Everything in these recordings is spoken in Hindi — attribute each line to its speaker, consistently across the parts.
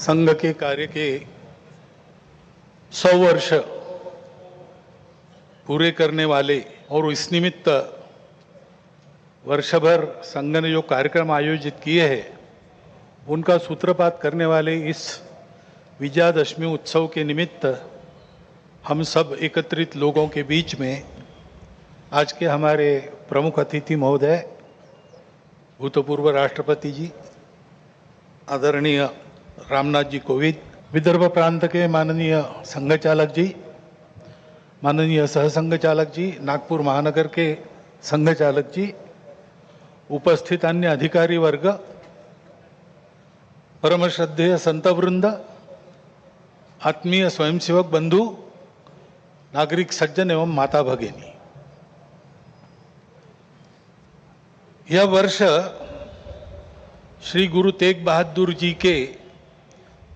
Speaker 1: संघ के कार्य के 100 वर्ष पूरे करने वाले और इस निमित्त वर्षभर संघ ने जो कार्यक्रम आयोजित किए हैं उनका सूत्रपात करने वाले इस विजयादशमी उत्सव के निमित्त हम सब एकत्रित लोगों के बीच में आज के हमारे प्रमुख अतिथि महोदय भूतपूर्व राष्ट्रपति जी आदरणीय रामनाथ जी कोविंद, विदर्भ प्रांत के माननीय संघ चालक जी, माननीय सहसंघ चालक जी, नागपुर महानगर के संघ चालक जी, उपस्थित अन्य अधिकारी वर्ग, परम श्रद्धेय संतवृंद, आत्मीय स्वयंसेवक बंधु, नागरिक सज्जन एवं माता भगिनी, यह वर्ष श्री गुरु तेग बहादुर जी के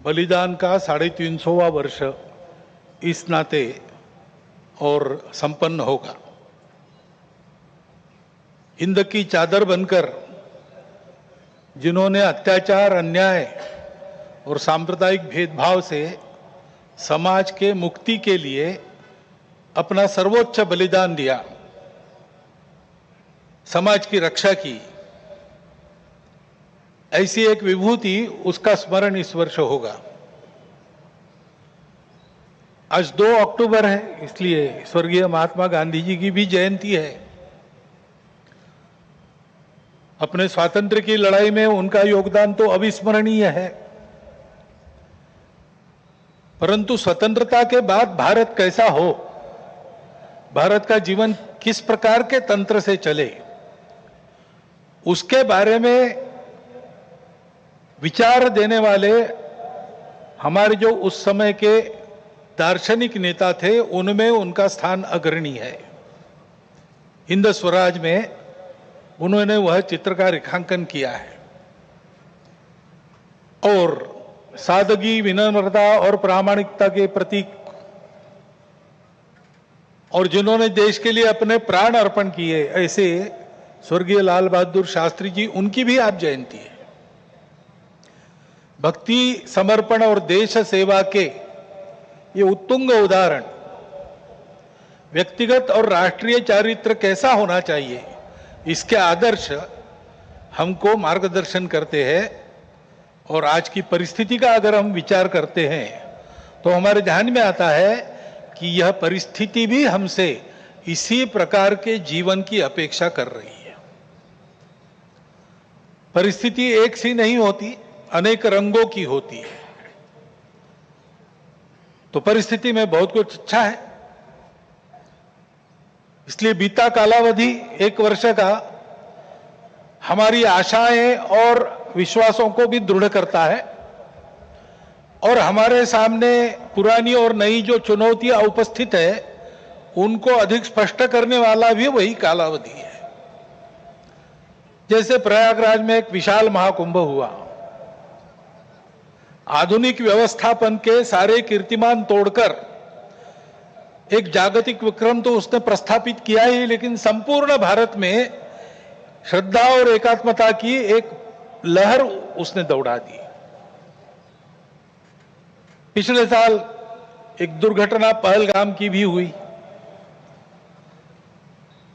Speaker 1: बलिदान का 350वां वर्ष इस नाते और संपन्न होगा। हिंद की चादर बनकर जिन्होंने अत्याचार, अन्याय और सांप्रदायिक भेदभाव से समाज के मुक्ति के लिए अपना सर्वोच्च बलिदान दिया, समाज की रक्षा की, ऐसी एक विभूति, उसका स्मरण इस वर्ष होगा। आज 2 अक्टूबर है, इसलिए स्वर्गीय महात्मा गांधी जी की भी जयंती है। अपने स्वातंत्र्य की लड़ाई में उनका योगदान तो अविस्मरणीय है, परंतु स्वतंत्रता के बाद भारत कैसा हो, भारत का जीवन किस प्रकार के तंत्र से चले, उसके बारे में विचार देने वाले हमारे जो उस समय के दार्शनिक नेता थे, उनमें उनका स्थान अग्रणी है। हिंद स्वराज में उन्होंने वह चित्र का रेखांकन किया है और सादगी, विनम्रता और प्रामाणिकता के प्रतीक, और जिन्होंने देश के लिए अपने प्राण अर्पण किए, ऐसे स्वर्गीय लाल बहादुर शास्त्री जी, उनकी भी आज जयंती है। भक्ति, समर्पण और देश सेवा के ये उत्तुंग उदाहरण व्यक्तिगत और राष्ट्रीय चारित्र कैसा होना चाहिए, इसके आदर्श हमको मार्गदर्शन करते हैं। और आज की परिस्थिति का अगर हम विचार करते हैं तो हमारे ध्यान में आता है कि यह परिस्थिति भी हमसे इसी प्रकार के जीवन की अपेक्षा कर रही है। परिस्थिति एक सी नहीं होती, अनेक रंगों की होती है। तो परिस्थिति में बहुत कुछ अच्छा है, इसलिए बीता कालावधि 1 वर्ष का हमारी आशाएं और विश्वासों को भी दृढ़ करता है और हमारे सामने पुरानी और नई जो चुनौतियां उपस्थित है उनको अधिक स्पष्ट करने वाला भी वही कालावधि है। जैसे प्रयागराज में एक विशाल महाकुंभ हुआ, आधुनिक व्यवस्थापन के सारे कीर्तिमान तोड़कर एक जागतिक विक्रम तो उसने प्रस्थापित किया ही, लेकिन संपूर्ण भारत में श्रद्धा और एकात्मता की एक लहर उसने दौड़ा दी। पिछले साल एक दुर्घटना पहलगाम की भी हुई,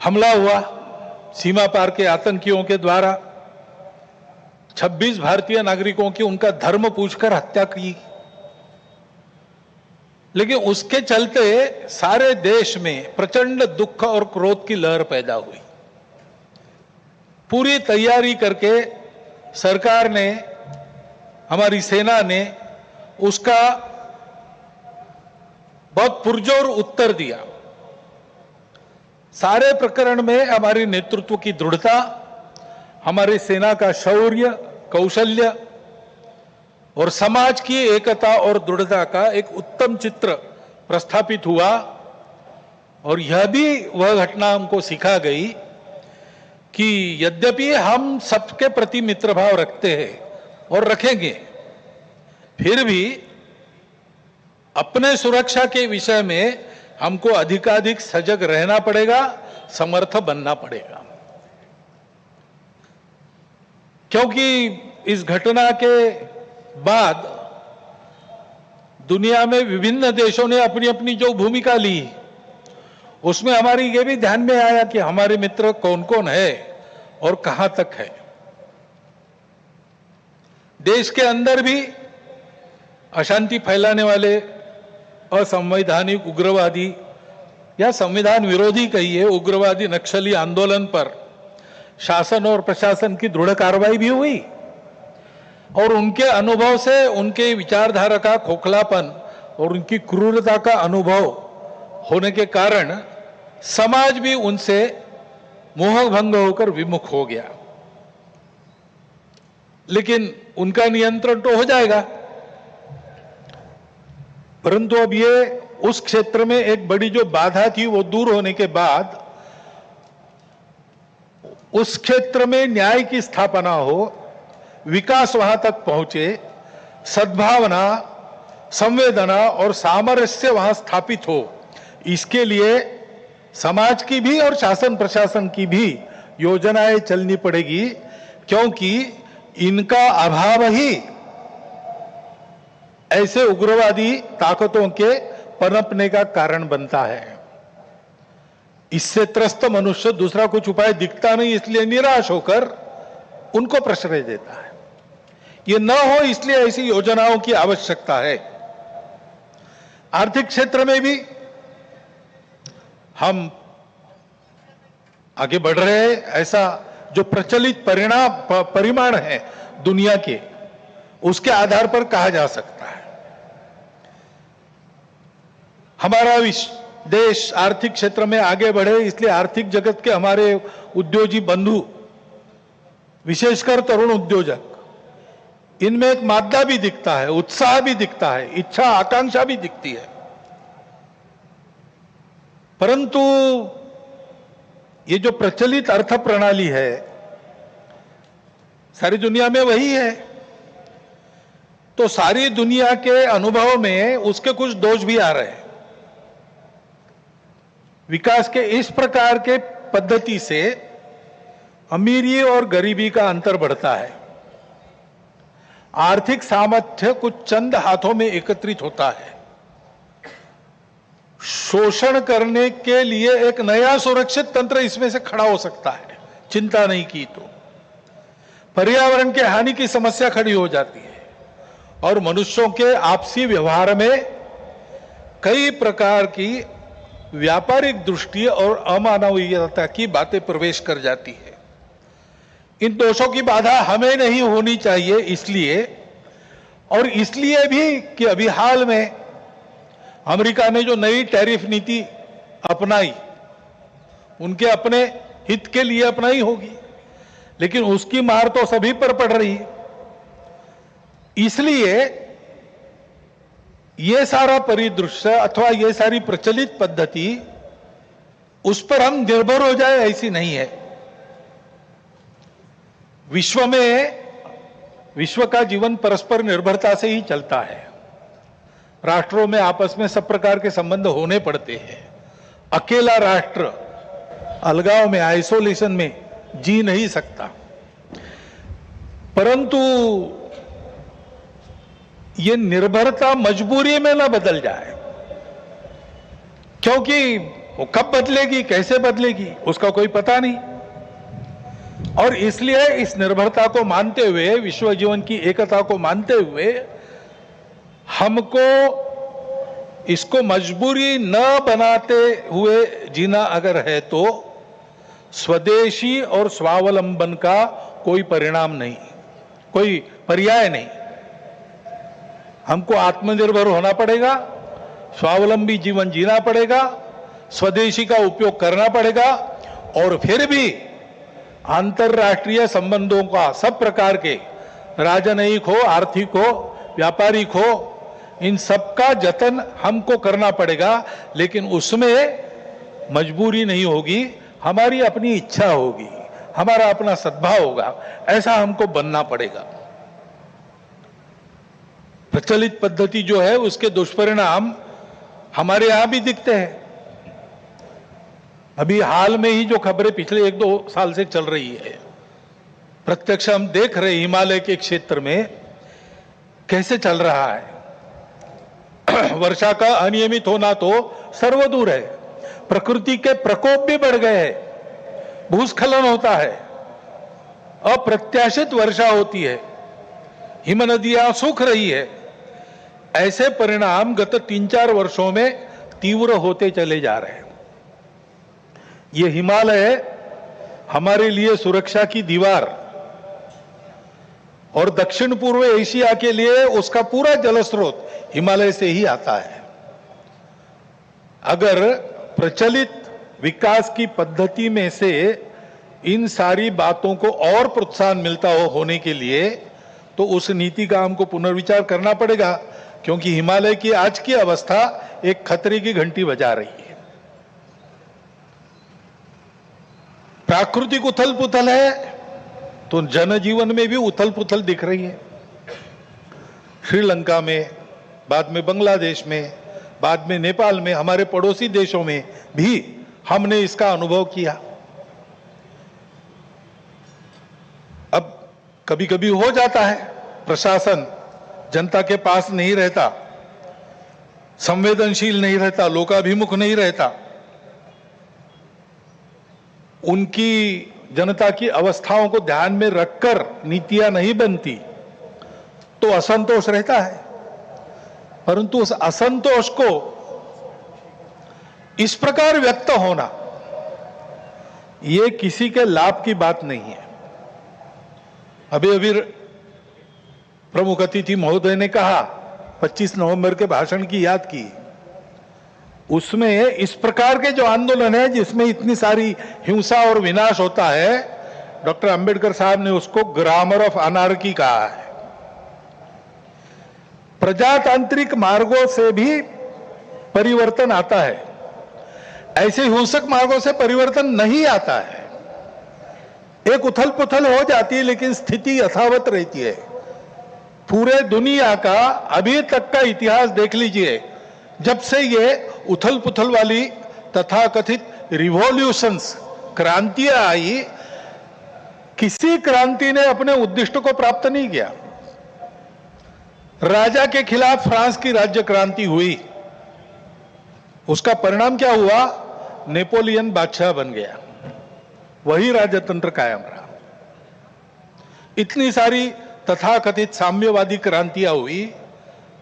Speaker 1: हमला हुआ सीमा पार के आतंकियों के द्वारा, 26 भारतीय नागरिकों की उनका धर्म पूछकर हत्या की। लेकिन उसके चलते सारे देश में प्रचंड दुख और क्रोध की लहर पैदा हुई। पूरी तैयारी करके सरकार ने, हमारी सेना ने उसका बहुत पुरजोर उत्तर दिया। सारे प्रकरण में हमारी नेतृत्व की दृढ़ता, हमारी सेना का शौर्य, कौशल्य और समाज की एकता और दृढ़ता का एक उत्तम चित्र प्रस्थापित हुआ। और यह भी वह घटना हमको सिखा गई कि यद्यपि हम सबके प्रति मित्रभाव रखते हैं और रखेंगे, फिर भी अपने सुरक्षा के विषय में हमको अधिकाधिक सजग रहना पड़ेगा, समर्थ बनना पड़ेगा। क्योंकि इस घटना के बाद दुनिया में विभिन्न देशों ने अपनी अपनी जो भूमिका ली, उसमें हमारी ये भी ध्यान में आया कि हमारे मित्र कौन कौन है और कहां तक है। देश के अंदर भी अशांति फैलाने वाले असंवैधानिक उग्रवादी या संविधान विरोधी कहिए उग्रवादी नक्सली आंदोलन पर शासन और प्रशासन की दृढ़ कार्रवाई भी हुई और उनके अनुभव से उनके विचारधारा का खोखलापन और उनकी क्रूरता का अनुभव होने के कारण समाज भी उनसे मोहभंग होकर विमुख हो गया। लेकिन उनका नियंत्रण तो हो जाएगा, परंतु अब ये उस क्षेत्र में एक बड़ी जो बाधा थी वो दूर होने के बाद उस क्षेत्र में न्याय की स्थापना हो, विकास वहां तक पहुंचे, सद्भावना, संवेदना और सामरस्य वहां स्थापित हो, इसके लिए समाज की भी और शासन प्रशासन की भी योजनाएं चलनी पड़ेगी, क्योंकि इनका अभाव ही ऐसे उग्रवादी ताकतों के पनपने का कारण बनता है। इससे त्रस्त मनुष्य दूसरा कुछ उपाय दिखता नहीं, इसलिए निराश होकर उनको प्रश्रय देता है। ये न हो इसलिए ऐसी योजनाओं की आवश्यकता है। आर्थिक क्षेत्र में भी हम आगे बढ़ रहे हैं। ऐसा जो प्रचलित परिमाण है दुनिया के, उसके आधार पर कहा जा सकता है हमारा देश आर्थिक क्षेत्र में आगे बढ़े, इसलिए आर्थिक जगत के हमारे उद्योगी बंधु, विशेषकर तरुण उद्योजक, इनमें एक मादा भी दिखता है, उत्साह भी दिखता है, इच्छा आकांक्षा भी दिखती है। परंतु ये जो प्रचलित अर्थ प्रणाली है सारी दुनिया में वही है, तो सारी दुनिया के अनुभव में उसके कुछ दोष भी आ रहे हैं। विकास के इस प्रकार के पद्धति से अमीरी और गरीबी का अंतर बढ़ता है। आर्थिक सामर्थ्य कुछ चंद हाथों में एकत्रित होता है। शोषण करने के लिए एक नया सुरक्षित तंत्र इसमें से खड़ा हो सकता है, चिंता नहीं की तो। पर्यावरण के हानि की समस्या खड़ी हो जाती है और मनुष्यों के आपसी व्यवहार में कई प्रकार की व्यापारिक दृष्टि और अमानवीयता की बातें प्रवेश कर जाती है। इन दोषों की बाधा हमें नहीं होनी चाहिए, इसलिए भी कि अभी हाल में अमेरिका ने जो नई टैरिफ नीति अपनाई, उनके अपने हित के लिए अपनाई होगी, लेकिन उसकी मार तो सभी पर पड़ रही है। इसलिए ये सारा परिदृश्य अथवा ये सारी प्रचलित पद्धति उस पर हम निर्भर हो जाए ऐसी नहीं है। विश्व का जीवन परस्पर निर्भरता से ही चलता है। राष्ट्रों में आपस में सब प्रकार के संबंध होने पड़ते हैं। अकेला राष्ट्र अलगाव में, आइसोलेशन में जी नहीं सकता। परंतु ये निर्भरता मजबूरी में ना बदल जाए, क्योंकि वो कब बदलेगी, कैसे बदलेगी, उसका कोई पता नहीं। और इसलिए इस निर्भरता को मानते हुए, विश्व जीवन की एकता को मानते हुए, हमको इसको मजबूरी न बनाते हुए जीना अगर है तो स्वदेशी और स्वावलंबन का कोई परिणाम नहीं, कोई पर्याय नहीं। हमको आत्मनिर्भर होना पड़ेगा, स्वावलंबी जीवन जीना पड़ेगा, स्वदेशी का उपयोग करना पड़ेगा, और फिर भी अंतरराष्ट्रीय संबंधों का सब प्रकार के, राजनयिक हो, आर्थिक हो, व्यापारिक हो, इन सब का जतन हमको करना पड़ेगा। लेकिन उसमें मजबूरी नहीं होगी, हमारी अपनी इच्छा होगी, हमारा अपना सद्भाव होगा, ऐसा हमको बनना पड़ेगा। प्रचलित पद्धति जो है उसके दुष्परिणाम हमारे यहां भी दिखते हैं। अभी हाल में ही जो खबरें पिछले 1-2 साल से चल रही है, प्रत्यक्ष हम देख रहे हिमालय के क्षेत्र में कैसे चल रहा है। वर्षा का अनियमित होना तो सर्वदूर है, प्रकृति के प्रकोप भी बढ़ गए हैं, भूस्खलन होता है, अप्रत्याशित वर्षा होती है, हिम नदियां सूख रही है। ऐसे परिणाम गत 3-4 वर्षों में तीव्र होते चले जा रहे हैं। ये हिमालय हमारे लिए सुरक्षा की दीवार और दक्षिण पूर्व एशिया के लिए उसका पूरा जलस्रोत हिमालय से ही आता है। अगर प्रचलित विकास की पद्धति में से इन सारी बातों को और प्रोत्साहन मिलता होने के लिए, तो उस नीति का हमको पुनर्विचार करना पड़ेगा, क्योंकि हिमालय की आज की अवस्था एक खतरे की घंटी बजा रही है। प्राकृतिक उथल पुथल है तो जनजीवन में भी उथल पुथल दिख रही है। श्रीलंका में, बाद में बांग्लादेश में, बाद में नेपाल में, हमारे पड़ोसी देशों में भी हमने इसका अनुभव किया। अब कभी कभी हो जाता है, प्रशासन जनता के पास नहीं रहता, संवेदनशील नहीं रहता, लोकाभिमुख नहीं रहता, उनकी जनता की अवस्थाओं को ध्यान में रखकर नीतियां नहीं बनती, तो असंतोष रहता है। परंतु उस असंतोष को इस प्रकार व्यक्त होना, यह किसी के लाभ की बात नहीं है। अभी अभी प्रमुख अतिथि महोदय ने कहा, 25 नवंबर के भाषण की याद की, उसमें इस प्रकार के जो आंदोलन है जिसमें इतनी सारी हिंसा और विनाश होता है, डॉक्टर अंबेडकर साहब ने उसको ग्रामर ऑफ अनार्की कहा है। प्रजातांत्रिक मार्गों से भी परिवर्तन आता है, ऐसे हिंसक मार्गों से परिवर्तन नहीं आता है। एक उथल पुथल हो जाती है लेकिन स्थिति यथावत रहती है। पूरे दुनिया का अभी तक का इतिहास देख लीजिए, जब से ये उथल पुथल वाली तथाकथित रिवॉल्यूशंस, क्रांतियां आई, किसी क्रांति ने अपने उद्दिष्ट को प्राप्त नहीं किया। राजा के खिलाफ फ्रांस की राज्य क्रांति हुई, उसका परिणाम क्या हुआ? नेपोलियन बादशाह बन गया, वही राजतंत्र कायम रहा। इतनी सारी तथाकथित साम्यवादी क्रांतियां हुई,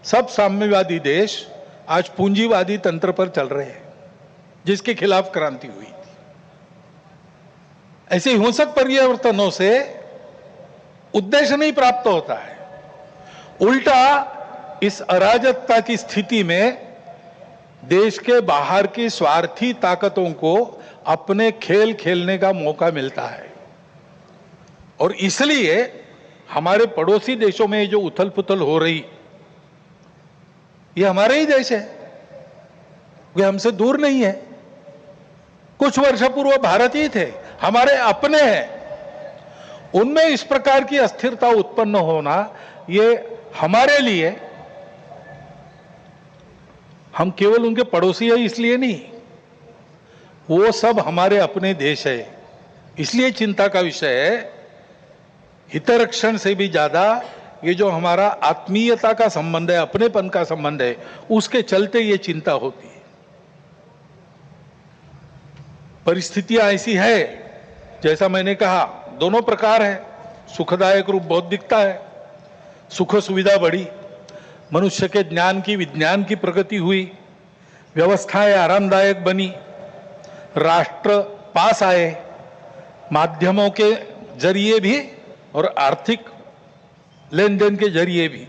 Speaker 1: सब साम्यवादी देश आज पूंजीवादी तंत्र पर चल रहे हैं, जिसके खिलाफ क्रांति हुई थी। ऐसे हिंसक परिवर्तनों से उद्देश्य नहीं प्राप्त होता है, उल्टा इस अराजकता की स्थिति में देश के बाहर की स्वार्थी ताकतों को अपने खेल खेलने का मौका मिलता है। और इसलिए हमारे पड़ोसी देशों में जो उथल पुथल हो रही, ये हमारे ही देश है, वे हमसे दूर नहीं है। कुछ वर्ष पूर्व भारत ही थे, हमारे अपने हैं। उनमें इस प्रकार की अस्थिरता उत्पन्न होना, ये हमारे लिए, हम केवल उनके पड़ोसी हैं इसलिए नहीं, वो सब हमारे अपने देश है, इसलिए चिंता का विषय है। हितरक्षण से भी ज्यादा ये जो हमारा आत्मीयता का संबंध है, अपनेपन का संबंध है, उसके चलते ये चिंता होती है। परिस्थितियां ऐसी है, जैसा मैंने कहा, दोनों प्रकार है। सुखदायक रूप बहुत दिखता है, सुख सुविधा बढ़ी, मनुष्य के ज्ञान की, विज्ञान की प्रगति हुई, व्यवस्थाएं आरामदायक बनी, राष्ट्र पास आए, माध्यमों के जरिए भी और आर्थिक लेन देन के जरिए भी।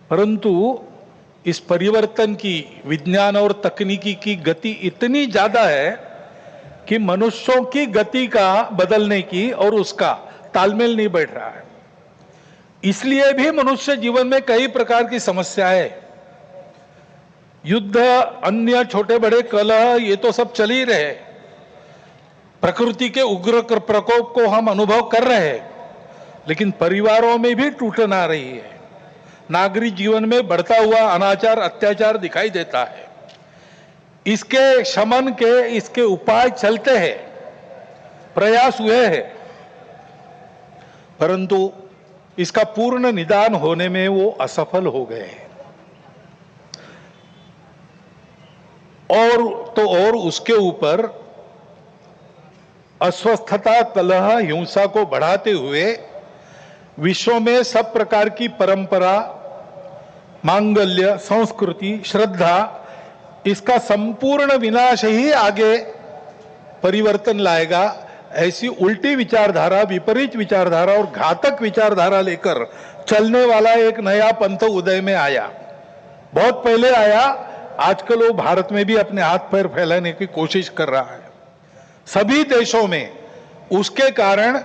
Speaker 1: परंतु इस परिवर्तन की, विज्ञान और तकनीकी की गति इतनी ज्यादा है कि मनुष्यों की गति का बदलने की और उसका तालमेल नहीं बैठ रहा है। इसलिए भी मनुष्य जीवन में कई प्रकार की समस्याएं, युद्ध, अन्य छोटे बड़े कलह, ये तो सब चल ही रहे। प्रकृति के उग्र प्रकोप को हम अनुभव कर रहे हैं, लेकिन परिवारों में भी टूटन आ रही है। नागरिक जीवन में बढ़ता हुआ अनाचार, अत्याचार दिखाई देता है। इसके शमन के, इसके उपाय चलते हैं, प्रयास हुए हैं, परंतु इसका पूर्ण निदान होने में वो असफल हो गए हैं। और उसके ऊपर अस्वस्थता, कलह, हिंसा को बढ़ाते हुए विश्व में सब प्रकार की परंपरा, मांगल्य, संस्कृति, श्रद्धा, इसका संपूर्ण विनाश ही आगे परिवर्तन लाएगा। ऐसी उल्टी विचारधारा, विपरीत विचारधारा और घातक विचारधारा लेकर चलने वाला एक नया पंथ उदय में आया। बहुत पहले आया, आजकल वो भारत में भी अपने हाथ पैर फैलाने की कोशिश कर रहा है सभी देशों में। उसके कारण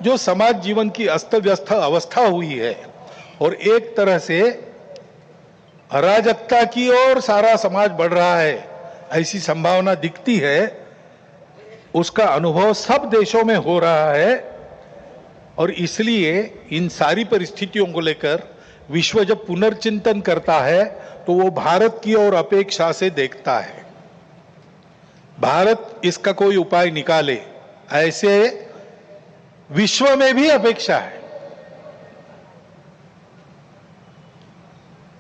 Speaker 1: जो समाज जीवन की अस्त व्यस्त अवस्था हुई है और एक तरह से अराजकता की ओर सारा समाज बढ़ रहा है, ऐसी संभावना दिखती है। उसका अनुभव सब देशों में हो रहा है और इसलिए इन सारी परिस्थितियों को लेकर विश्व जब पुनर्चिंतन करता है तो वो भारत की ओर अपेक्षा से देखता है। भारत इसका कोई उपाय निकाले, ऐसे विश्व में भी अपेक्षा है।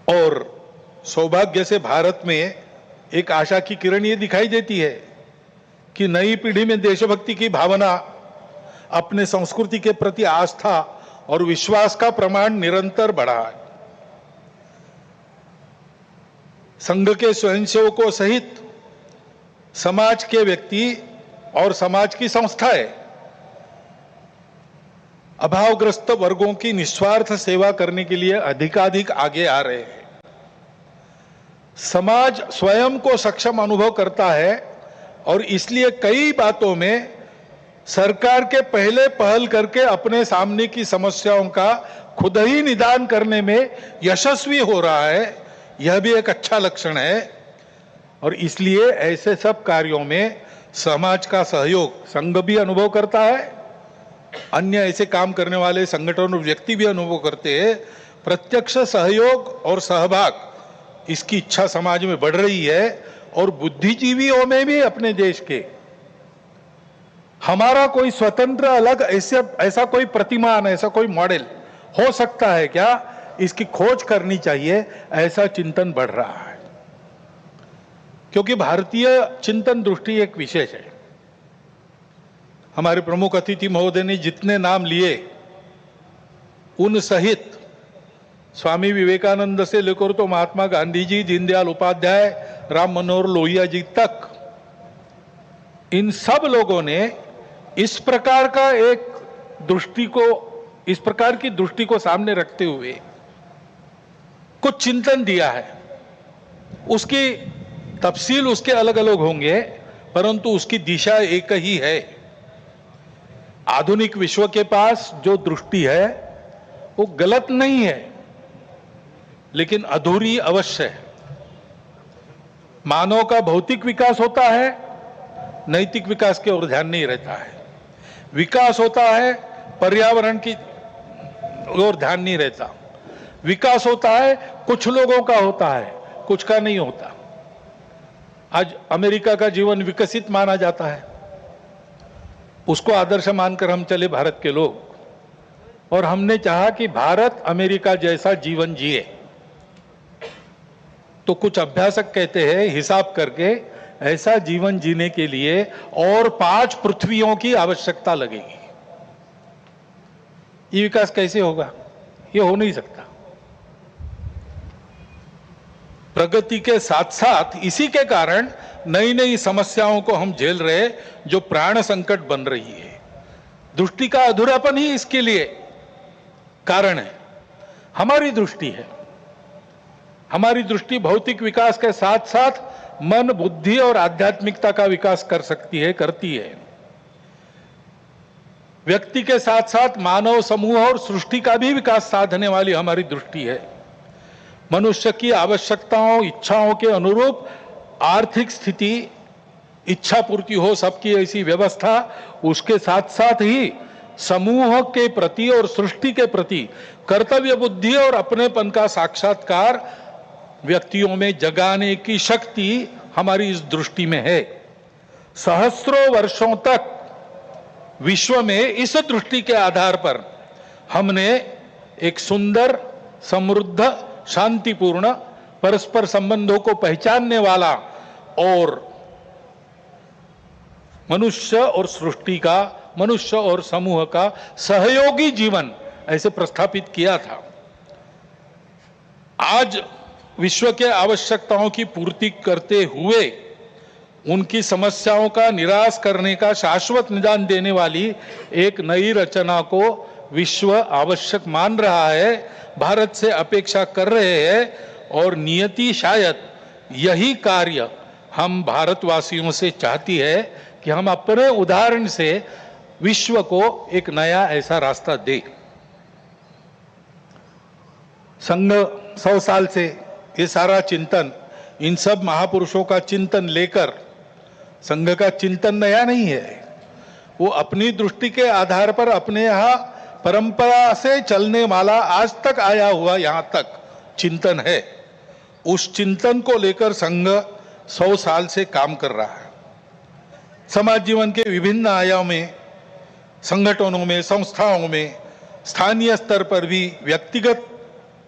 Speaker 1: और सौभाग्य से भारत में एक आशा की किरण ये दिखाई देती है कि नई पीढ़ी में देशभक्ति की भावना, अपने संस्कृति के प्रति आस्था और विश्वास का प्रमाण निरंतर बढ़ा है। संघ के स्वयंसेवकों सहित समाज के व्यक्ति और समाज की संस्थाएं अभावग्रस्त वर्गों की निस्वार्थ सेवा करने के लिए अधिकाधिक आगे आ रहे हैं। समाज स्वयं को सक्षम अनुभव करता है और इसलिए कई बातों में सरकार के पहले पहल करके अपने सामने की समस्याओं का खुद ही निदान करने में यशस्वी हो रहा है। यह भी एक अच्छा लक्षण है और इसलिए ऐसे सब कार्यों में समाज का सहयोग संघ भी अनुभव करता है, अन्य ऐसे काम करने वाले संगठन और व्यक्ति भी अनुभव करते हैं। प्रत्यक्ष सहयोग और सहभाग, इसकी इच्छा समाज में बढ़ रही है और बुद्धिजीवियों में भी अपने देश के हमारा कोई स्वतंत्र अलग ऐसा कोई प्रतिमान, ऐसा कोई मॉडल हो सकता है क्या, इसकी खोज करनी चाहिए, ऐसा चिंतन बढ़ रहा है। क्योंकि भारतीय चिंतन दृष्टि एक विशेष है। हमारे प्रमुख अतिथि महोदय ने जितने नाम लिए उन सहित स्वामी विवेकानंद से लेकर तो महात्मा गांधी जी, दीनदयाल उपाध्याय, राम मनोहर लोहिया जी तक, इन सब लोगों ने इस प्रकार का एक इस प्रकार की दृष्टि को सामने रखते हुए कुछ चिंतन दिया है। उसकी तफसील उसके अलग अलग होंगे, परंतु उसकी दिशा एक ही है। आधुनिक विश्व के पास जो दृष्टि है वो गलत नहीं है, लेकिन अधूरी अवश्य है। मानव का भौतिक विकास होता है, नैतिक विकास की ओर ध्यान नहीं रहता है। विकास होता है, पर्यावरण की ओर ध्यान नहीं रहता। विकास होता है, कुछ लोगों का होता है, कुछ का नहीं होता। आज अमेरिका का जीवन विकसित माना जाता है, उसको आदर्श मानकर हम चले भारत के लोग, और हमने चाहा कि भारत अमेरिका जैसा जीवन जिए। तो कुछ अभ्यासक कहते हैं हिसाब करके ऐसा जीवन जीने के लिए और 5 पृथ्वियों की आवश्यकता लगेगी। ये विकास कैसे होगा? ये हो नहीं सकता। प्रगति के साथ साथ इसी के कारण नई नई समस्याओं को हम झेल रहे, जो प्राण संकट बन रही है। दृष्टि का अधूरापन ही इसके लिए कारण है। हमारी दृष्टि है, हमारी दृष्टि भौतिक विकास के साथ साथ मन, बुद्धि और आध्यात्मिकता का विकास कर सकती है, करती है। व्यक्ति के साथ साथ मानव समूह और सृष्टि का भी विकास साधने वाली हमारी दृष्टि है। मनुष्य की आवश्यकताओं, इच्छाओं के अनुरूप आर्थिक स्थिति, इच्छा पूर्ति हो सबकी, ऐसी व्यवस्था, उसके साथ साथ ही समूह के प्रति और सृष्टि के प्रति कर्तव्य बुद्धि और अपनेपन का साक्षात्कार व्यक्तियों में जगाने की शक्ति हमारी इस दृष्टि में है। सहस्रों वर्षों तक विश्व में इस दृष्टि के आधार पर हमने एक सुंदर, समृद्ध, शांतिपूर्ण, परस्पर संबंधों को पहचानने वाला और मनुष्य और सृष्टि का, मनुष्य और समूह का सहयोगी जीवन ऐसे प्रस्थापित किया था। आज विश्व के आवश्यकताओं की पूर्ति करते हुए उनकी समस्याओं का निराश करने का शाश्वत निदान देने वाली एक नई रचना को विश्व आवश्यक मान रहा है, भारत से अपेक्षा कर रहे हैं, और नियति शायद यही कार्य हम भारतवासियों से चाहती है कि हम अपने उदाहरण से विश्व को एक नया ऐसा रास्ता दें। संघ 100 साल से ये सारा चिंतन, इन सब महापुरुषों का चिंतन लेकर, संघ का चिंतन नया नहीं है, वो अपनी दृष्टि के आधार पर अपने यहाँ परंपरा से चलने वाला आज तक आया हुआ यहाँ तक चिंतन है। उस चिंतन को लेकर संघ 100 साल से काम कर रहा है। समाज जीवन के विभिन्न आयामों में, संगठनों में, संस्थाओं में, स्थानीय स्तर पर भी, व्यक्तिगत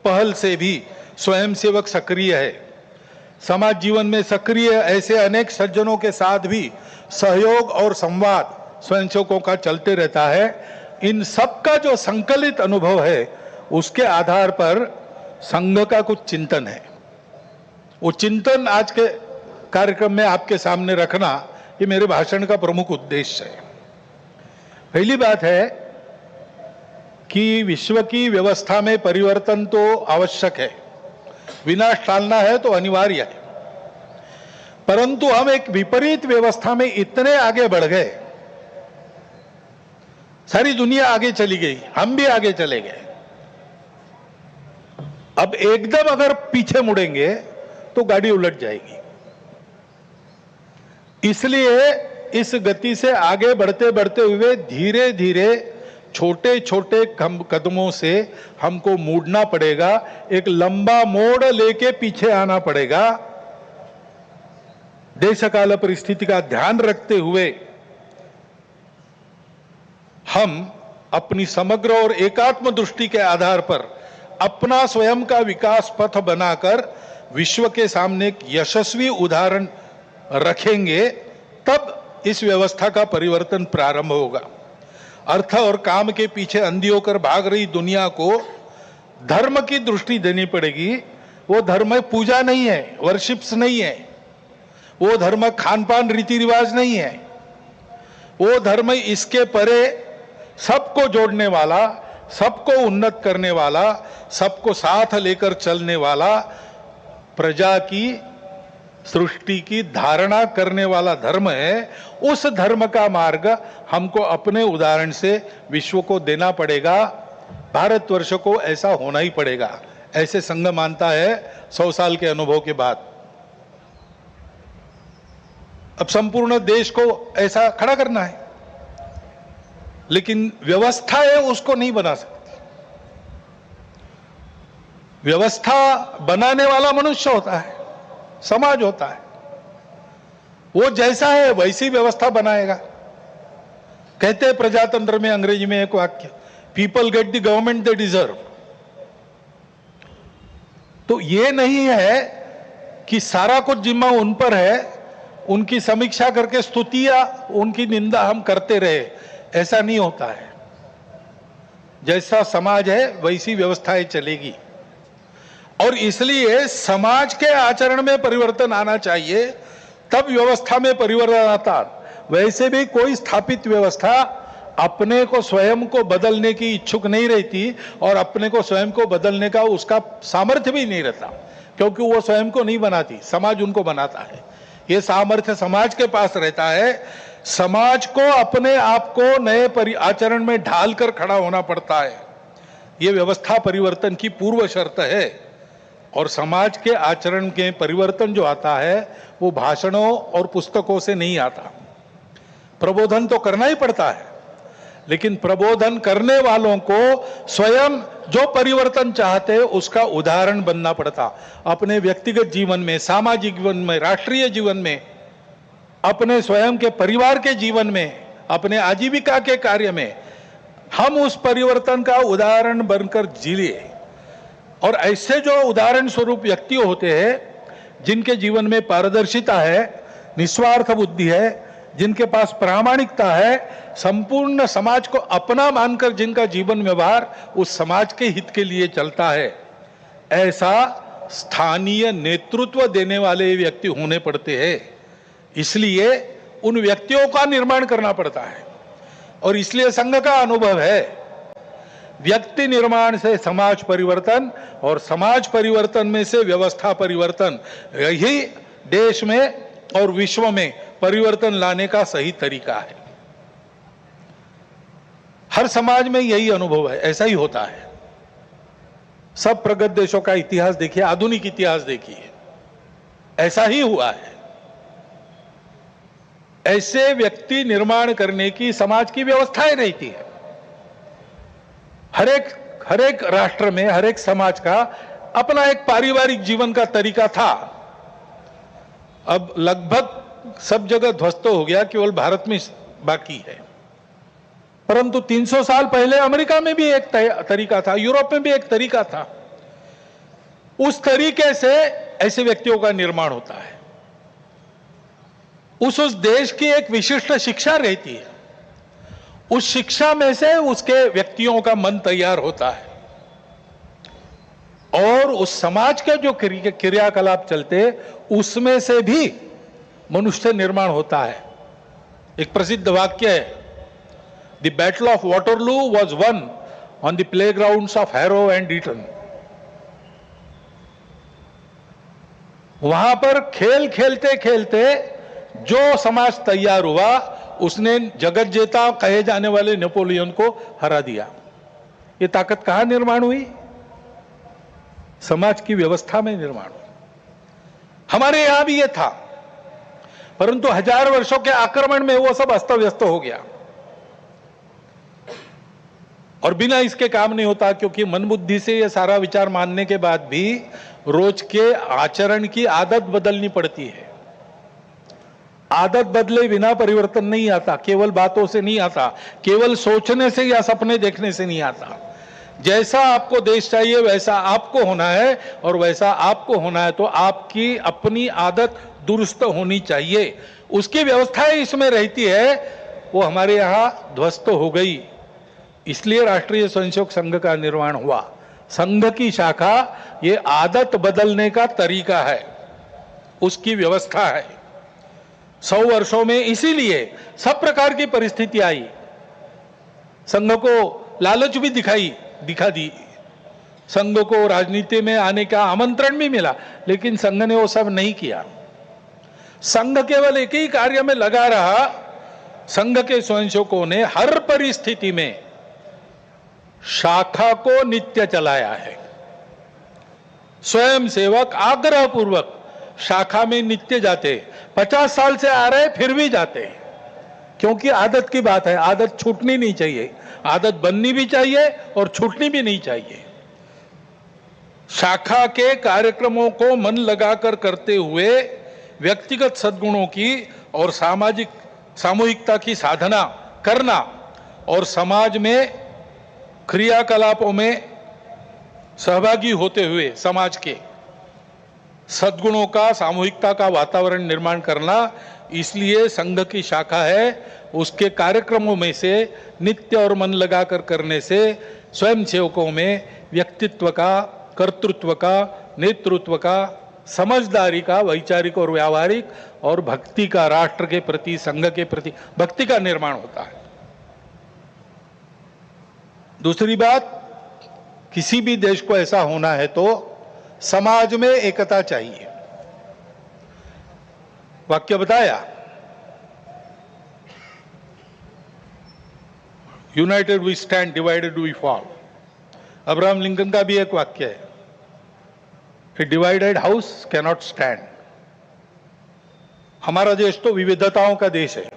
Speaker 1: पहल से भी स्वयंसेवक सक्रिय है। समाज जीवन में सक्रिय ऐसे अनेक सज्जनों के साथ भी सहयोग और संवाद स्वयंसेवकों का चलते रहता है। इन सब का जो संकलित अनुभव है, उसके आधार पर संघ का कुछ चिंतन है। वो चिंतन आज के कार्यक्रम में आपके सामने रखना, ये मेरे भाषण का प्रमुख उद्देश्य है। पहली बात है कि विश्व की व्यवस्था में परिवर्तन तो आवश्यक है, विनाश टालना है तो अनिवार्य है, परंतु हम एक विपरीत व्यवस्था में इतने आगे बढ़ गए, सारी दुनिया आगे चली गई, हम भी आगे चले गए। अब एकदम अगर पीछे मुड़ेंगे तो गाड़ी उलट जाएगी। इसलिए इस गति से आगे बढ़ते बढ़ते हुए धीरे धीरे छोटे छोटे कदमों से हमको मुड़ना पड़ेगा, एक लंबा मोड़ लेके पीछे आना पड़ेगा। देश काल परिस्थिति का ध्यान रखते हुए हम अपनी समग्र और एकात्म दृष्टि के आधार पर अपना स्वयं का विकास पथ बनाकर विश्व के सामने एक यशस्वी उदाहरण रखेंगे, तब इस व्यवस्था का परिवर्तन प्रारंभ होगा। अर्थ और काम के पीछे अंधी होकर भाग रही दुनिया को धर्म की दृष्टि देनी पड़ेगी। वो धर्म पूजा नहीं है, वर्शिप्स नहीं है, वो धर्म खान पान रीति रिवाज नहीं है, वो धर्म इसके परे सबको जोड़ने वाला, सबको उन्नत करने वाला, सबको साथ लेकर चलने वाला, प्रजा की, सृष्टि की धारणा करने वाला धर्म है। उस धर्म का मार्ग हमको अपने उदाहरण से विश्व को देना पड़ेगा। भारतवर्ष को ऐसा होना ही पड़ेगा, ऐसे संघ मानता है 100 साल के अनुभव के बाद। अब संपूर्ण देश को ऐसा खड़ा करना है, लेकिन व्यवस्था है उसको नहीं बना सकती। व्यवस्था बनाने वाला मनुष्य होता है, समाज होता है, वो जैसा है वैसी व्यवस्था बनाएगा। कहते हैं प्रजातंत्र में अंग्रेजी में एक वाक्य, people get the government they deserve. तो ये नहीं है कि सारा कुछ जिम्मा उन पर है, उनकी समीक्षा करके स्तुति या उनकी निंदा हम करते रहे, ऐसा नहीं होता है। जैसा समाज है वैसी व्यवस्थाएं चलेगी, और इसलिए समाज के आचरण में परिवर्तन आना चाहिए, तब व्यवस्था में परिवर्तन आता। वैसे भी कोई स्थापित व्यवस्था अपने को स्वयं को बदलने की इच्छुक नहीं रहती, और अपने को स्वयं को बदलने का उसका सामर्थ्य भी नहीं रहता, क्योंकि वो स्वयं को नहीं बनाती, समाज उनको बनाता है। ये सामर्थ्य समाज के पास रहता है। समाज को अपने आप को नए आचरण में ढालकर खड़ा होना पड़ता है। ये व्यवस्था परिवर्तन की पूर्व शर्त है, और समाज के आचरण के परिवर्तन जो आता है वो भाषणों और पुस्तकों से नहीं आता। प्रबोधन तो करना ही पड़ता है, लेकिन प्रबोधन करने वालों को स्वयं जो परिवर्तन चाहते हैं उसका उदाहरण बनना पड़ता। अपने व्यक्तिगत जीवन में, सामाजिक जीवन में, राष्ट्रीय जीवन में, अपने स्वयं के परिवार के जीवन में, अपने आजीविका के कार्य में हम उस परिवर्तन का उदाहरण बनकर जिए। और ऐसे जो उदाहरण स्वरूप व्यक्ति होते हैं जिनके जीवन में पारदर्शिता है, निस्वार्थ बुद्धि है, जिनके पास प्रामाणिकता है, संपूर्ण समाज को अपना मानकर जिनका जीवन व्यवहार उस समाज के हित के लिए चलता है, ऐसा स्थानीय नेतृत्व देने वाले व्यक्ति होने पड़ते हैं। इसलिए उन व्यक्तियों का निर्माण करना पड़ता है और इसलिए संघ का अनुभव है व्यक्ति निर्माण से समाज परिवर्तन और समाज परिवर्तन में से व्यवस्था परिवर्तन, यही देश में और विश्व में परिवर्तन लाने का सही तरीका है। हर समाज में यही अनुभव है, ऐसा ही होता है। सब प्रगत देशों का इतिहास देखिए, आधुनिक इतिहास देखिए, ऐसा ही हुआ है। ऐसे व्यक्ति निर्माण करने की समाज की व्यवस्थाएं रहती है। हर एक राष्ट्र में, हर एक समाज का अपना एक पारिवारिक जीवन का तरीका था। अब लगभग सब जगह ध्वस्त हो गया, केवल भारत में बाकी है। परंतु 300 साल पहले अमेरिका में भी एक तरीका था, यूरोप में भी एक तरीका था। उस तरीके से ऐसे व्यक्तियों का निर्माण होता है। उस देश की एक विशिष्ट शिक्षा रहती है, उस शिक्षा में से उसके व्यक्तियों का मन तैयार होता है और उस समाज के जो क्रियाकलाप चलते उसमें से भी मनुष्य निर्माण होता है। एक प्रसिद्ध वाक्य है, the battle of Waterloo was won on the playgrounds of Harrow and Eton. वहां पर खेल खेलते खेलते जो समाज तैयार हुआ उसने जगत जेता कहे जाने वाले नेपोलियन को हरा दिया। ये ताकत कहां निर्माण हुई? समाज की व्यवस्था में निर्माण हुई। हमारे यहां भी ये था, परंतु 1000 वर्षों के आक्रमण में वो सब अस्त व्यस्त हो गया और बिना इसके काम नहीं होता, क्योंकि मन बुद्धि से ये सारा विचार मानने के बाद भी रोज के आचरण की आदत बदलनी पड़ती है। आदत बदले बिना परिवर्तन नहीं आता, केवल बातों से नहीं आता, केवल सोचने से या सपने देखने से नहीं आता। जैसा आपको देश चाहिए वैसा आपको होना है, और वैसा आपको होना है तो आपकी अपनी आदत दुरुस्त होनी चाहिए। उसकी व्यवस्थाएं इसमें रहती है, वो हमारे यहां ध्वस्त हो गई। इसलिए राष्ट्रीय स्वयंसेवक संघ का निर्माण हुआ। संघ की शाखा ये आदत बदलने का तरीका है, उसकी व्यवस्था है। 100 वर्षों में इसीलिए सब प्रकार की परिस्थिति आई, संघ को लालच भी दिखा दी, संघ को राजनीति में आने का आमंत्रण भी मिला, लेकिन संघ ने वो सब नहीं किया। संघ केवल एक ही कार्य में लगा रहा। संघ के स्वयंसेवकों ने हर परिस्थिति में शाखा को नित्य चलाया है। स्वयं सेवक आग्रह पूर्वक शाखा में नित्य जाते, 50 साल से आ रहे फिर भी जाते, क्योंकि आदत की बात है। आदत छूटनी नहीं चाहिए, आदत बननी भी चाहिए और छूटनी भी नहीं चाहिए। शाखा के कार्यक्रमों को मन लगाकर करते हुए व्यक्तिगत सद्गुणों की और सामूहिकता की साधना करना और समाज में क्रियाकलापों में सहभागी होते हुए समाज के सद्गुणों का, सामूहिकता का वातावरण निर्माण करना, इसलिए संघ की शाखा है। उसके कार्यक्रमों में से नित्य और मन लगाकर करने से स्वयं सेवकों में व्यक्तित्व का, कर्तृत्व का, नेतृत्व का, समझदारी का, वैचारिक और व्यावहारिक और भक्ति का, राष्ट्र के प्रति, संघ के प्रति भक्ति का निर्माण होता है। दूसरी बात, किसी भी देश को ऐसा होना है तो समाज में एकता चाहिए। वाक्य बताया, united we stand, divided we fall. Abraham Lincoln का भी एक वाक्य है, a divided house can not stand. हमारा देश तो विविधताओं का देश है।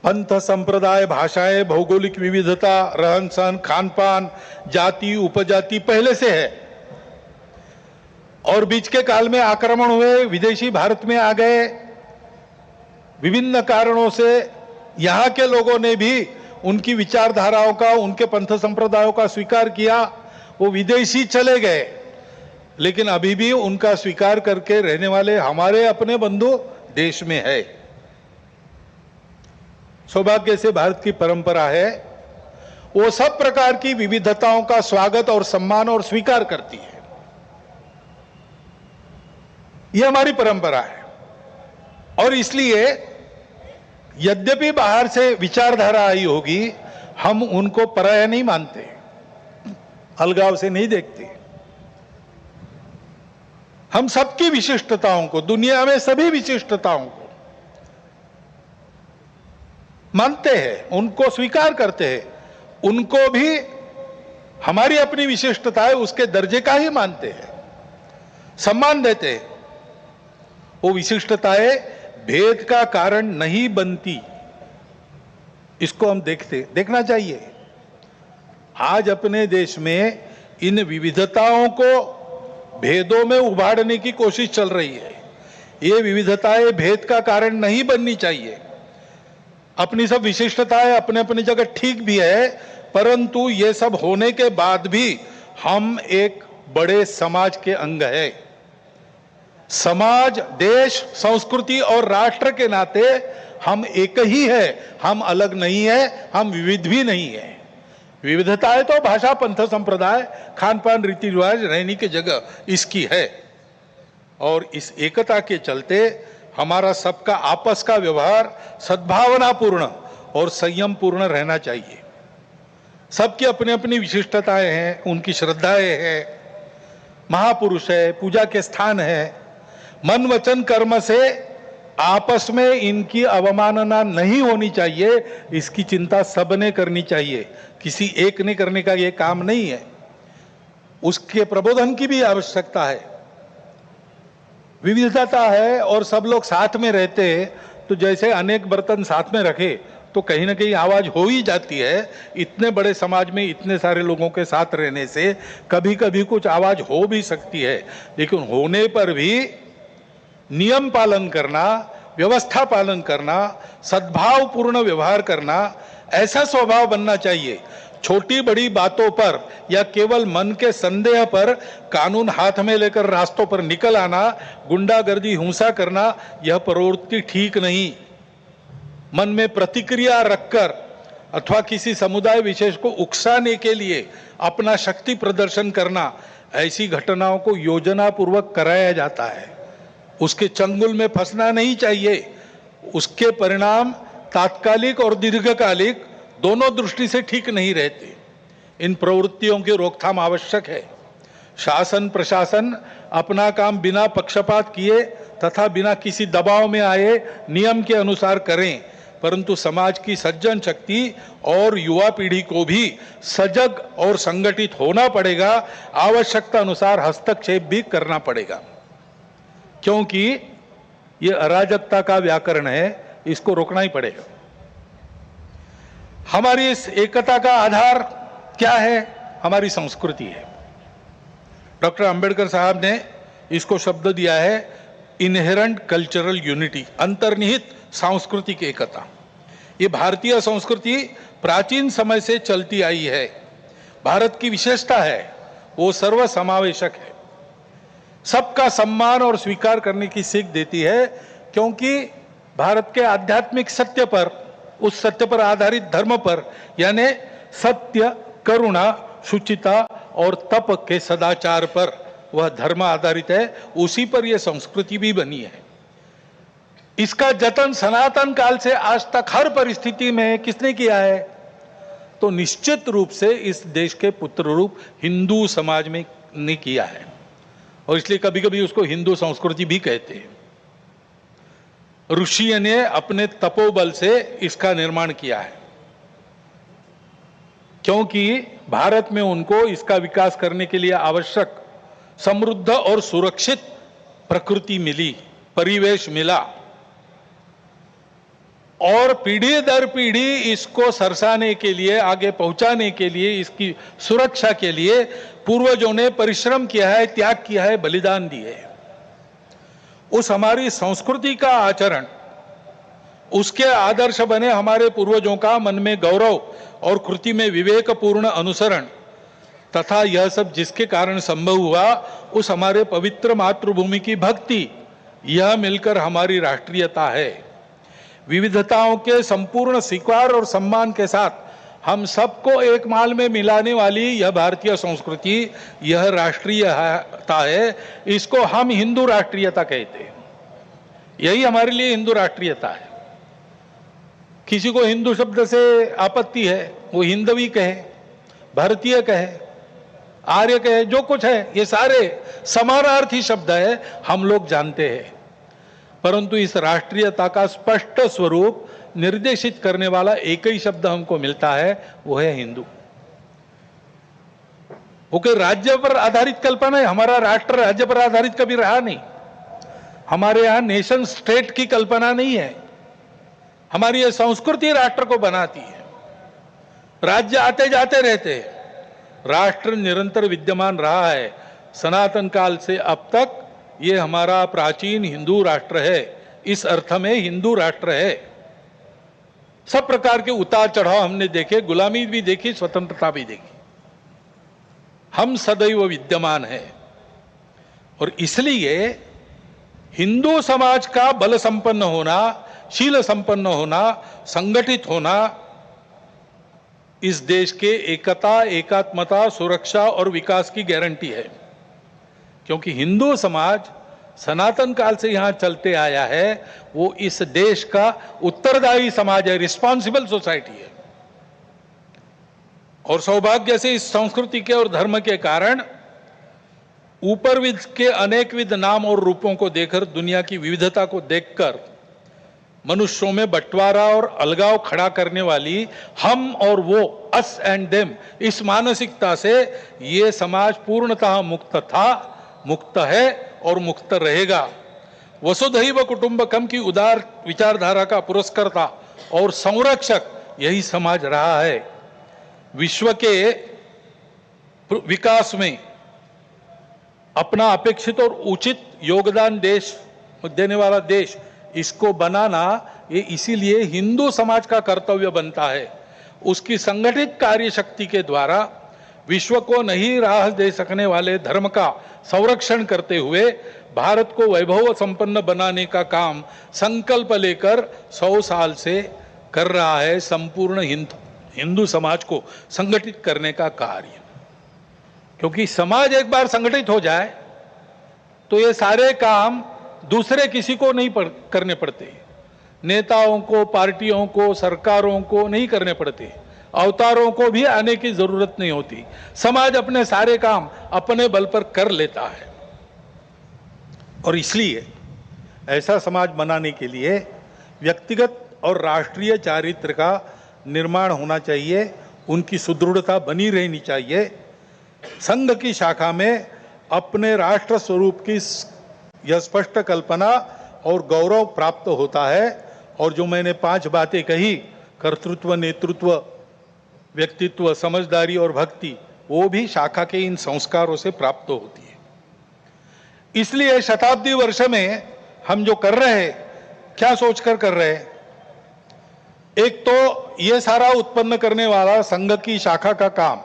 Speaker 1: पंथ, संप्रदाय, भाषाएं, भौगोलिक विविधता, रहन सहन, खान पान, जाति, उपजाति पहले से है, और बीच के काल में आक्रमण हुए, विदेशी भारत में आ गए। विभिन्न कारणों से यहाँ के लोगों ने भी उनकी विचारधाराओं का, उनके पंथ संप्रदायों का स्वीकार किया, वो विदेशी चले गए। लेकिन अभी भी उनका स्वीकार करके रहने वाले हमारे अपने बंधु देश में है। सौभाग्य से भारत की परंपरा है, वो सब प्रकार की विविधताओं का स्वागत और सम्मान और स्वीकार करती है। यह हमारी परंपरा है और इसलिए यद्यपि बाहर से विचारधारा आई होगी, हम उनको पराया नहीं मानते, अलगाव से नहीं देखते। हम सबकी विशिष्टताओं को, दुनिया में सभी विशिष्टताओं को मानते हैं, उनको स्वीकार करते हैं, उनको भी हमारी अपनी विशिष्टता है उसके दर्जे का ही मानते हैं, सम्मान देते हैं। वो विशिष्टताएं भेद का कारण नहीं बनती, इसको हम देखना चाहिए। आज अपने देश में इन विविधताओं को भेदों में उभारने की कोशिश चल रही है। ये विविधताएं भेद का कारण नहीं बननी चाहिए। अपनी सब विशिष्टताएं अपने अपनी जगह ठीक भी है, परंतु ये सब होने के बाद भी हम एक बड़े समाज के अंग है। समाज, देश, संस्कृति और राष्ट्र के नाते हम एक ही है, हम अलग नहीं है, हम विविध भी नहीं है। विविधता है तो भाषा, पंथ, संप्रदाय, खान पान, रीति रिवाज, रहने की जगह इसकी है। और इस एकता के चलते हमारा सबका आपस का व्यवहार सद्भावनापूर्ण और संयम पूर्ण रहना चाहिए। सबकी अपनी अपनी विशिष्टताएं हैं, उनकी श्रद्धाएं हैं, महापुरुष है, पूजा के स्थान है। मन वचन कर्म से आपस में इनकी अवमानना नहीं होनी चाहिए, इसकी चिंता सबने करनी चाहिए, किसी एक ने करने का ये काम नहीं है। उसके प्रबोधन की भी आवश्यकता है। विविधता है और सब लोग साथ में रहते हैं तो जैसे अनेक बर्तन साथ में रखे तो कहीं ना कहीं आवाज हो ही जाती है। इतने बड़े समाज में इतने सारे लोगों के साथ रहने से कभी कभी कुछ आवाज हो भी सकती है, लेकिन होने पर भी नियम पालन करना, व्यवस्था पालन करना, सद्भावपूर्ण व्यवहार करना, ऐसा स्वभाव बनना चाहिए। छोटी बड़ी बातों पर या केवल मन के संदेह पर कानून हाथ में लेकर रास्तों पर निकल आना, गुंडागर्दी, हिंसा करना, यह प्रवृत्ति ठीक नहीं। मन में प्रतिक्रिया रखकर अथवा किसी समुदाय विशेष को उकसाने के लिए अपना शक्ति प्रदर्शन करना, ऐसी घटनाओं को योजनापूर्वक कराया जाता है। उसके चंगुल में फंसना नहीं चाहिए। उसके परिणाम तात्कालिक और दीर्घकालिक दोनों दृष्टि से ठीक नहीं रहते। इन प्रवृत्तियों की रोकथाम आवश्यक है। शासन प्रशासन अपना काम बिना पक्षपात किए तथा बिना किसी दबाव में आए नियम के अनुसार करें, परंतु समाज की सज्जन शक्ति और युवा पीढ़ी को भी सजग और संगठित होना पड़ेगा। आवश्यकता अनुसार हस्तक्षेप भी करना पड़ेगा, क्योंकि ये अराजकता का व्याकरण है, इसको रोकना ही पड़ेगा। हमारी इस एकता का आधार क्या है? हमारी संस्कृति है। डॉक्टर अंबेडकर साहब ने इसको शब्द दिया है इनहेरेंट कल्चरल यूनिटी, अंतर्निहित सांस्कृतिक एकता। ये भारतीय संस्कृति प्राचीन समय से चलती आई है। भारत की विशेषता है, वो सर्वसमावेशक है, सबका सम्मान और स्वीकार करने की सीख देती है, क्योंकि भारत के आध्यात्मिक सत्य पर, उस सत्य पर आधारित धर्म पर, यानी सत्य, करुणा, शुचिता और तप के सदाचार पर वह धर्म आधारित है। उसी पर यह संस्कृति भी बनी है। इसका जतन सनातन काल से आज तक हर परिस्थिति में किसने किया है? तो निश्चित रूप से इस देश के पुत्र रूप हिंदू समाज में ने किया है, और इसलिए कभी कभी उसको हिंदू संस्कृति भी कहते हैं। ऋषि ने अपने तपोबल से इसका निर्माण किया है, क्योंकि भारत में उनको इसका विकास करने के लिए आवश्यक समृद्ध और सुरक्षित प्रकृति मिली, परिवेश मिला, और पीढ़ी दर पीढ़ी इसको सरसाने के लिए, आगे पहुंचाने के लिए, इसकी सुरक्षा के लिए पूर्वजों ने परिश्रम किया है, त्याग किया है, बलिदान दिए है। उस हमारी संस्कृति का आचरण, उसके आदर्श बने हमारे पूर्वजों का मन में गौरव और कृति में विवेकपूर्ण अनुसरण तथा यह सब जिसके कारण संभव हुआ, उस हमारे पवित्र मातृभूमि की भक्ति, यह मिलकर हमारी राष्ट्रीयता है। विविधताओं के संपूर्ण स्वीकार और सम्मान के साथ हम सबको एक माल में मिलाने वाली यह भारतीय संस्कृति, यह राष्ट्रीयता है। इसको हम हिंदू राष्ट्रीयता कहते हैं। यही हमारे लिए हिंदू राष्ट्रीयता है। किसी को हिंदू शब्द से आपत्ति है, वो हिंदवी कहे, भारतीय कहे, आर्य कहे, जो कुछ है, ये सारे समानार्थी शब्द है, हम लोग जानते हैं। परंतु इस राष्ट्रीयता का स्पष्ट स्वरूप निर्देशित करने वाला एक ही शब्द हमको मिलता है, वो है हिंदू। वो कोई राज्य पर आधारित कल्पना है। हमारा राष्ट्र राज्य पर आधारित कभी रहा नहीं। हमारे यहां नेशन स्टेट की कल्पना नहीं है। हमारी यह संस्कृति राष्ट्र को बनाती है। राज्य आते जाते रहते हैं। राष्ट्र निरंतर विद्यमान रहा है सनातन काल से अब तक। ये हमारा प्राचीन हिंदू राष्ट्र है। इस अर्थ में हिंदू राष्ट्र है। सब प्रकार के उतार चढ़ाव हमने देखे, गुलामी भी देखी, स्वतंत्रता भी देखी। हम सदैव विद्यमान है। और इसलिए हिंदू समाज का बल संपन्न होना, शील संपन्न होना, संगठित होना इस देश के एकता, एकात्मता, सुरक्षा और विकास की गारंटी है। क्योंकि हिंदू समाज सनातन काल से यहां चलते आया है। वो इस देश का उत्तरदायी समाज है, रिस्पॉन्सिबल सोसाइटी है। और सौभाग्य से इस संस्कृति के और धर्म के कारण ऊपरविद के अनेकविध नाम और रूपों को देखकर, दुनिया की विविधता को देखकर मनुष्यों में बंटवारा और अलगाव खड़ा करने वाली हम और वो, अस एंड देम, इस मानसिकता से ये समाज पूर्णतः मुक्त था, मुक्त है और मुक्त रहेगा। वसुधैव कुटुंबकम की उदार विचारधारा का पुरस्कर्ता और संरक्षक यही समाज रहा है। विश्व के विकास में अपना अपेक्षित और उचित योगदान देने वाला देश, इसको बनाना ये इसीलिए हिंदू समाज का कर्तव्य बनता है। उसकी संगठित कार्य शक्ति के द्वारा विश्व को नई राह दे सकने वाले धर्म का संरक्षण करते हुए भारत को वैभव संपन्न बनाने का काम संकल्प लेकर 100 साल से कर रहा है संपूर्ण हिंदू समाज को संगठित करने का कार्य। क्योंकि समाज एक बार संगठित हो जाए तो ये सारे काम दूसरे किसी को नहीं करने पड़ते। नेताओं को, पार्टियों को, सरकारों को नहीं करने पड़ते। अवतारों को भी आने की जरूरत नहीं होती। समाज अपने सारे काम अपने बल पर कर लेता है। और इसलिए ऐसा समाज बनाने के लिए व्यक्तिगत और राष्ट्रीय चारित्र का निर्माण होना चाहिए। उनकी सुदृढ़ता बनी रहनी चाहिए। संघ की शाखा में अपने राष्ट्र स्वरूप की यह स्पष्ट कल्पना और गौरव प्राप्त होता है। और जो मैंने 5 बातें कही, कर्तृत्व, नेतृत्व, व्यक्तित्व, समझदारी और भक्ति, वो भी शाखा के इन संस्कारों से प्राप्त होती है। इसलिए शताब्दी वर्ष में हम जो कर रहे हैं, क्या सोचकर कर रहे हैं? एक तो ये सारा उत्पन्न करने वाला संघ की शाखा का काम,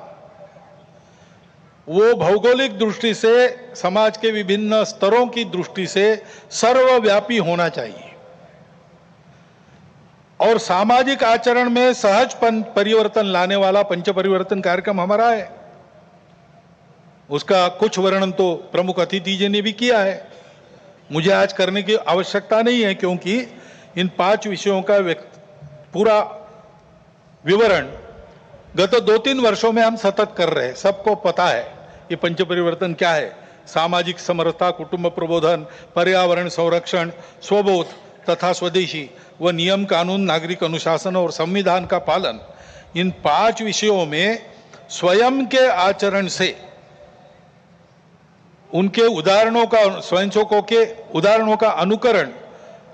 Speaker 1: वो भौगोलिक दृष्टि से, समाज के विभिन्न स्तरों की दृष्टि से सर्वव्यापी होना चाहिए। और सामाजिक आचरण में सहज परिवर्तन लाने वाला पंच परिवर्तन कार्यक्रम हमारा है। उसका कुछ वर्णन तो प्रमुख अतिथि जी ने भी किया है। मुझे आज करने की आवश्यकता नहीं है, क्योंकि इन 5 विषयों का पूरा विवरण गत 2-3 वर्षों में हम सतत कर रहे हैं। सबको पता है ये पंच परिवर्तन क्या है। सामाजिक समरसता, कुटुंब प्रबोधन, पर्यावरण संरक्षण, स्वबोध तथा स्वदेशी व नियम कानून, नागरिक अनुशासन और संविधान का पालन, इन 5 विषयों में स्वयं के आचरण से, उनके उदाहरणों का, स्वयंसेवकों के उदाहरणों का अनुकरण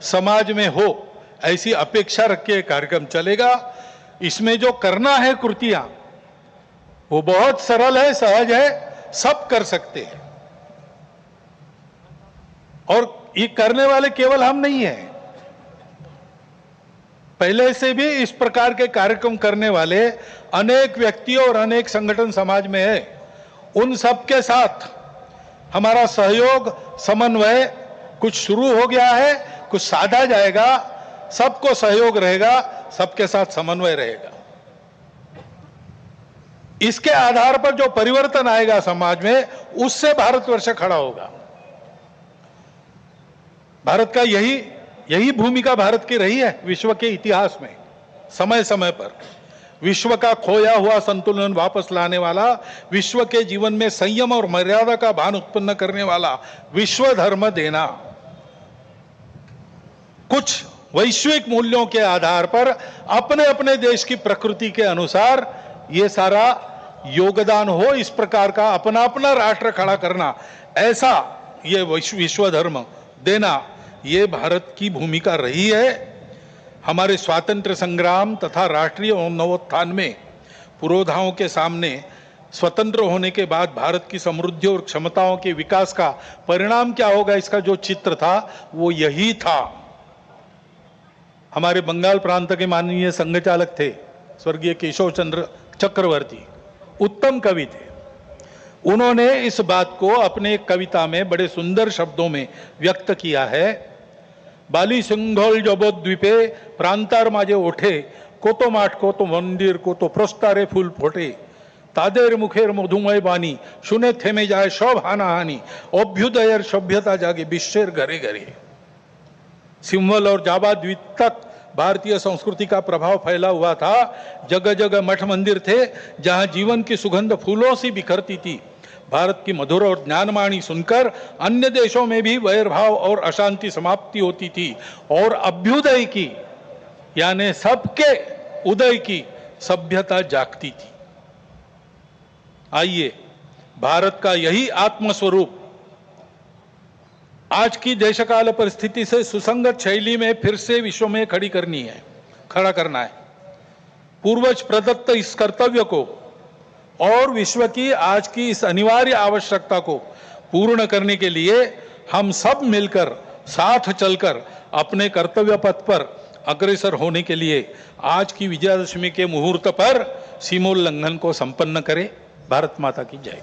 Speaker 1: समाज में हो, ऐसी अपेक्षा रख के कार्यक्रम चलेगा। इसमें जो करना है कृतियां, वो बहुत सरल है, सहज है, सब कर सकते हैं। और ये करने वाले केवल हम नहीं हैं। पहले से भी इस प्रकार के कार्यक्रम करने वाले अनेक व्यक्ति और अनेक संगठन समाज में है। उन सब के साथ हमारा सहयोग, समन्वय कुछ शुरू हो गया है, कुछ साधा जाएगा, सबको सहयोग रहेगा, सबके साथ समन्वय रहेगा। इसके आधार पर जो परिवर्तन आएगा समाज में, उससे भारतवर्ष खड़ा होगा। भारत का यही भूमिका भारत की रही है विश्व के इतिहास में। समय समय पर विश्व का खोया हुआ संतुलन वापस लाने वाला, विश्व के जीवन में संयम और मर्यादा का भान उत्पन्न करने वाला विश्व धर्म देना, कुछ वैश्विक मूल्यों के आधार पर अपने अपने देश की प्रकृति के अनुसार ये सारा योगदान हो, इस प्रकार का अपना अपना राष्ट्र खड़ा करना, ऐसा ये विश्व धर्म देना, ये भारत की भूमिका रही है। हमारे स्वातंत्र्य संग्राम तथा राष्ट्रीय नवोत्थान में पुरोधाओं के सामने स्वतंत्र होने के बाद भारत की समृद्धि और क्षमताओं के विकास का परिणाम क्या होगा, इसका जो चित्र था वो यही था। हमारे बंगाल प्रांत के माननीय संघचालक थे स्वर्गीय केशव चंद्र चक्रवर्ती, उत्तम कवि थे। उन्होंने इस बात को अपने एक कविता में बड़े सुंदर शब्दों में व्यक्त किया है। बाली सिंघल जबोद्वीपे प्रांतार माझे ओठे, कोतो माठ कोतो मंदिर कोतो प्रस्तारे फूल फोटे, तादेर मुखेर मधुमय बानी, शुने थेमे जाए सब हानाहानी, अभ्युदयर सभ्यता जागे विश्वेर घरे घरे। सिंहल और जावा द्वीप तक भारतीय संस्कृति का प्रभाव फैला हुआ था। जगह जगह मठ मंदिर थे जहां जीवन की सुगंध फूलों से बिखरती थी। भारत की मधुर और ज्ञानवाणी सुनकर अन्य देशों में भी वैरभाव और अशांति समाप्ति होती थी और अभ्युदय की यानी सबके उदय की सभ्यता जागती थी। आइए भारत का यही आत्मस्वरूप आज की देशकाल परिस्थिति से सुसंगत शैली में फिर से विश्व में खड़ा करना है। पूर्वज प्रदत्त इस कर्तव्य को और विश्व की आज की इस अनिवार्य आवश्यकता को पूर्ण करने के लिए हम सब मिलकर साथ चलकर अपने कर्तव्य पथ पर अग्रसर होने के लिए आज की विजयादशमी के मुहूर्त पर सीमोल्लंघन को संपन्न करें। भारत माता की जय।